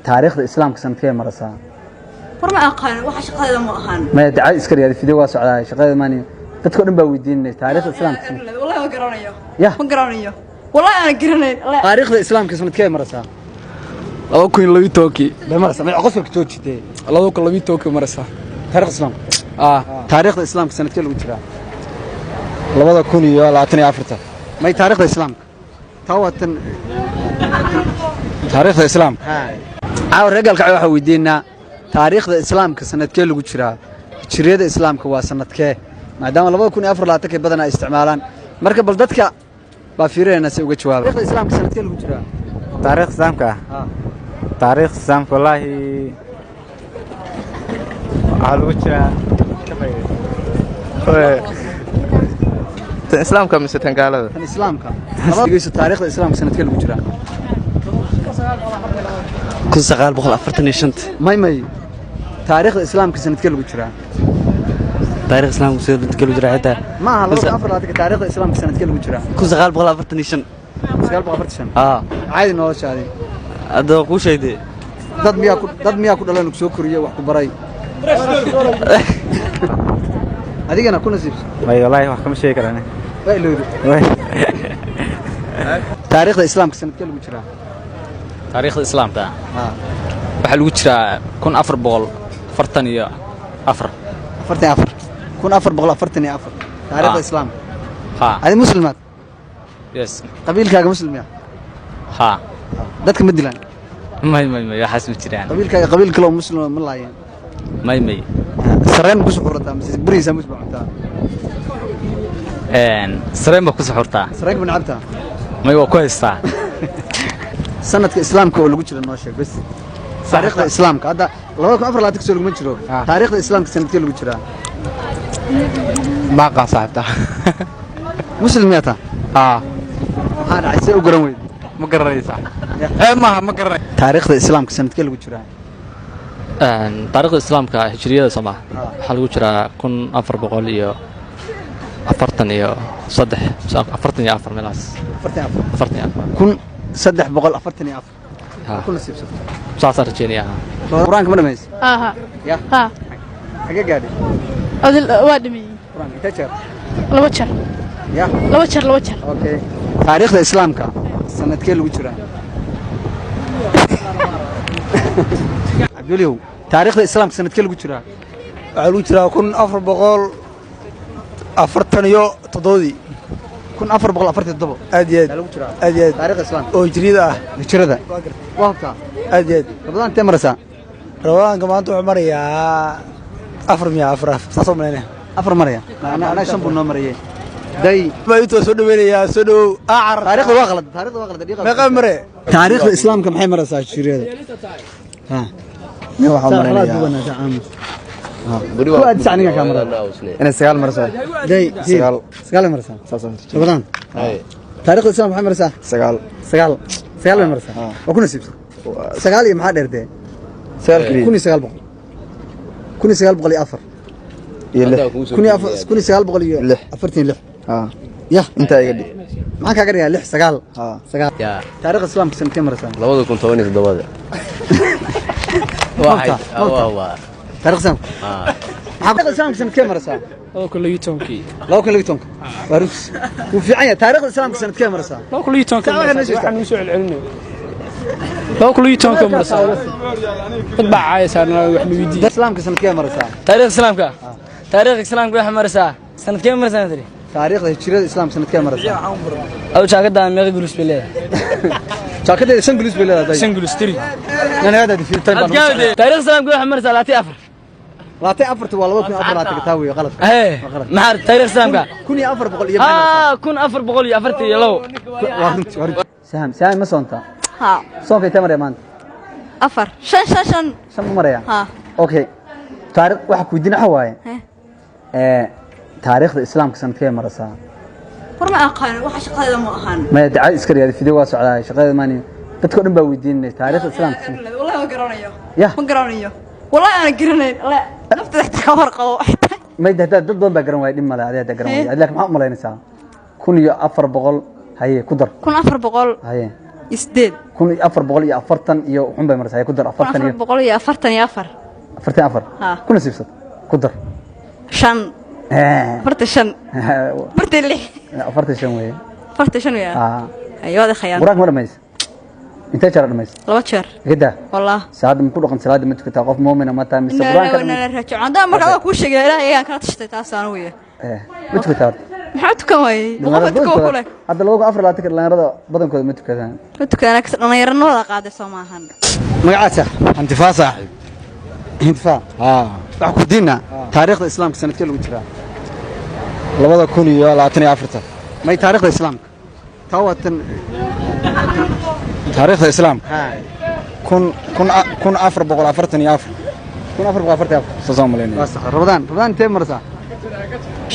تاريخ الإسلام كسنة كم مرسا فرما أقان وح شقة ما أهان ما يدعي إسكري هذه فيديو واسع على شقة ماني تذكر نبويدين تاريخ الإسلام والله ما قرانيه يا ما قرانيه والله أنا قراني تاريخ الإسلام كسنة كم مرسا لو كن لبي توكي بمرسا ما يعقصك توجي تي لو كن لبي توكي مرسا تاريخ الإسلام تاريخ الإسلام كسنة كم وجرا لبدا كن iyo 24 ما تاريخ الإسلام توتن taariikhda islaamka عاور رجال كعوة حويدينا تاريخ الإسلام كسنة كم وجرا هجرية الإسلام كوا سنة كم ما دام لبدا كن أفر لا تكي بدنا استعمالا مركب بلدتك بافيرين سوي جواب تاريخ الإسلام كسنة كم وجرا تاريخ الإسلام تاريخ الإسلام والله علوشة الإسلام كم ستة قال هذا الإسلام كم يجلس تاريخ الإسلام كسنة كم وجرا كل سقال بقول أفرتني شنت ماي تاريخ الإسلام كسنة كم وجرا تاريخ الإسلام كسنة كم وجرا حتى ما هلا أفر لا تكي تاريخ الإسلام كسنة كم وجرا كل سقال بقول أفرتني شن سقال بقى فرتشان عادي نوش هذه هذا كل شيء ده dad miyaa ku dhalan soo koriyo wax ku baray adigana ku nasiibsan والله wax kama sheegi karaan way ilowday taariikhda islaamka sanadkee lagu jiraa taariikhda islaamka waxa lagu jiraa 1444 1444 taariikhda islaamka adi muslimaad yes qabiilkaaga muslim ya dadka ma dilaan ما حاسس بتريان قبيل كلهم مسلم ما لاين ما سرين بس حورتها بس بريسة مش بعتها سرين بكوس حورتها سرين بنعبتها ما هو كويس تا سنة الإسلام كله جوتشر الناشر بس تاريخ الإسلام هذا لو كان أفر لا تكسر المنشرو تاريخ الإسلام كسنة كله جوتشر ما قا صاحبته مسلمياتها أنا عايز أقول وين ما قرري صح ما قرري تاريخ الإسلام كسنة كله جوتشر taariikhda islaamka hijriyada Soomaa waxa lagu jiraa 1443 meelaas 44 kun nasiibsan saas arjeeniya quraanka ma dhameys ya xagee gaadhay adil waa dhimay quraanka inta jeer laba jeer ya laba jeer okay taariikhda islaamka sanadkee lagu jiraa abduliyow taariikhda islaamka sanadkee lagu jiraa waxa lagu jiraa 1447 1447 aad iyo lagu jiraa aad iyo taariikhda islaamka oo hijriyada waa habta aad iyo rabadaan intee maraysaa rawaanka maanta wuxuu marayaa 400 saasoo maleynaa 4 maraya ana 5 buu noo marayay day ma intuu soo dhaweynaya soo dhaw aar taariikhda waa qalad daqiiqada meeqa mare taariikhda islaamka maxay maraysaa hijriyada waxa marayaa ku aad sacniga kaamara ina sagaal marso day sagaal marso rabadaan taariikhda islaamka maxay maraysaa sagaal maraysaa waa ku nasiibsan sagaal iyo maxaa dheertee kun iyo sagaal boqol iyo afar kun iyo sagaal boqol iyo afartan lix ya inta iga dhig maxaan kaaga dhigaa lix sagaal taariikhda islaamka sanadkee maraysaa 2017 واحد taariikhda islaamka maxaa islaamka sanadkee maraysaa oo kale yitonki waarus wuu fiican yahay taariikhda islaamka sanadkee maraysaa loo kale yitonki waxaan soo celcelinay loo kale yitonki maraysaa dad baa caaysan wax ma weydiin islaamka sanadkee maraysaa taariikhda islaamka waxa maraysaa sanadkee maraysaa taariikhda hijriyada islaamka sanadkee maraysaa aw jaakada meeqa gulus bilee jaakadeeda 5 gulus bay leedahay 5 gulus tiri أنا هذا في تايم تاريخ سلام كل واحد مرسى لاتي أفر لاتي أفرت والله ممكن أفر لاتي كتاوي غلط محر تاريخ سلام كا كوني أفر بقول كون أفر بقول أفرتي يلو سام ما صنطة صنف يتمر يا مان أفر شن مريا أوكي تاريخ واحد كودينا حواي تاريخ الإسلام كسنة كم مرسى فرما أقان وح شقة ما أهان ما يدعي إسكري هذه فيديو واسع على شقة ماني تذكر نبويدين تاريخ الإسلام والله ما قرانيه والله أنا قراني لا نفط تحت خبر قو ما يدهدا ضد باقران وايد ما لا هذا قران وايد لكن ما ملاين ساعة كون يا أفر بقول هاي كدر كون أفر بقول هاي يسديد كون أفر بقول يا أفرتن يا وحن بمرسا يقدر أفرتن يا بقول يا أفرتن يا أفر أفرتن أفر كون نسيب قدر شن فرت شن فرت اللي أفرت شنو فرت شنو يا أيوة هذا خيال وراك مرة ميز أنت شهر ميز لو شهر كده والله سعد من كل وقت سعد من تكتاقف مؤمن ما تام السبران كان أنا رجع عندها مرة كل شيء لا هي كانت تشتت ثانوية متكتار محبتك وين وقفتك وكله هذا لو أفر لا تكر لان رضا بدن كذا متكتان أنا كسر أنا يرنو ولا قاعد سماهن مقعسة انتفاع صاحب انتفاع وحكو دينا تاريخ الإسلام كسنة كيلو مترا labada kun iyo 24 ما هي تاريخ الإسلام توتن taariikhda islaamka kun afar boqol afartan iyo afar soo maleynaya بس رمضان تيم مرسا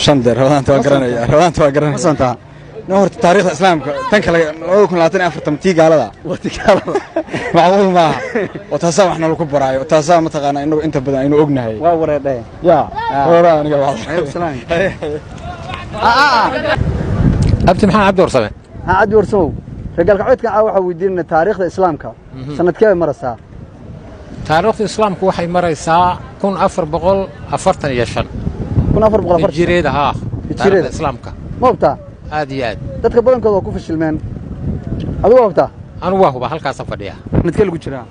shan deer rabadaanta waa garanaya وصلتها no horta taariikhda islaamka tan kale 2024 tii gaalada macquul maaha oo taasaa wax nalagu baraayo oo taasaa mataqaanaa inagu inta badan aynu ognahay waa wareedhay yaa horaa aniga waa abti maxaa cabdi warsame ها عاد ورسمو رجال قعدت waxa weydiinay taariikhda islaamka sanadkee maraysaa taariikhda islaamku waxay maraysaa 1445 1445 hijriyeeda taariikhda islaamka moobta aad iyo aad dadka badankooda ku fashilmeen adigu moobta anu waa huba halkaas fadhiya sanadkee lagu jiraa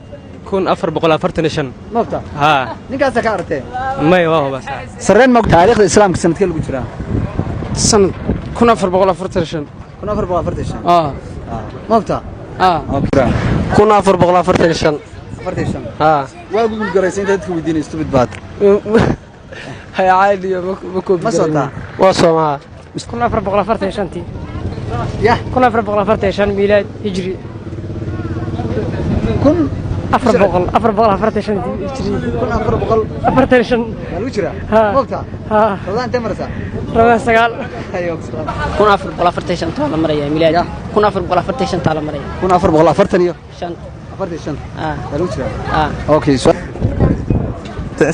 1445 moobta ninkaas ka artay may waa huba sareen ma taariikhda islaamka sanadkee lagu jiraa sanad 1445 1445 moobta kun afar boqol afartan iyo shan waa gugul garaysan dadka weydiinaysto midbaad hay caadi ma koob ma sota waa Soomaa kun afar boqol afartan iyo shantii ya kun afar boqol afartan iyo shan miilaad hijri kun afar boqol afartan iyo shantii hijri kun afar boqol afartan iyo shan lagu jiraa moobta rabadaan intee maraysaa rabadaan 9 ayo kun afar boqol afartan iyo shan la maraya miilaad kun afar boqol afartan iyo shan la maraya kun afar boqol afartan iyo shan lagu jiraa okay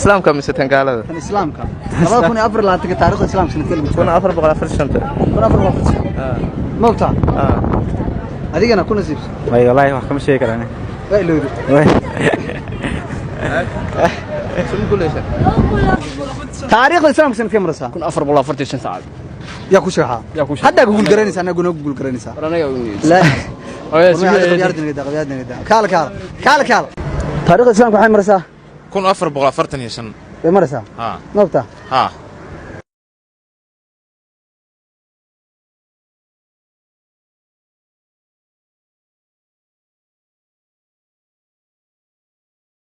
islaamka mise tan gaalada tan islaamka 2024 taariikhda islaamka sanadkee lagu jiraa 1445 moobta adigana ku nasiib way wallahi wax kama sheegi karaan way loodo taariikhda islaamka sanadkee maraysaa 1445 saacad yaa ku sheexa hadda gugul garanaysa anagu noo gugul garanaysa la kaala taariikhda islaamka waxay maraysaa 1445 way maraysaa moobta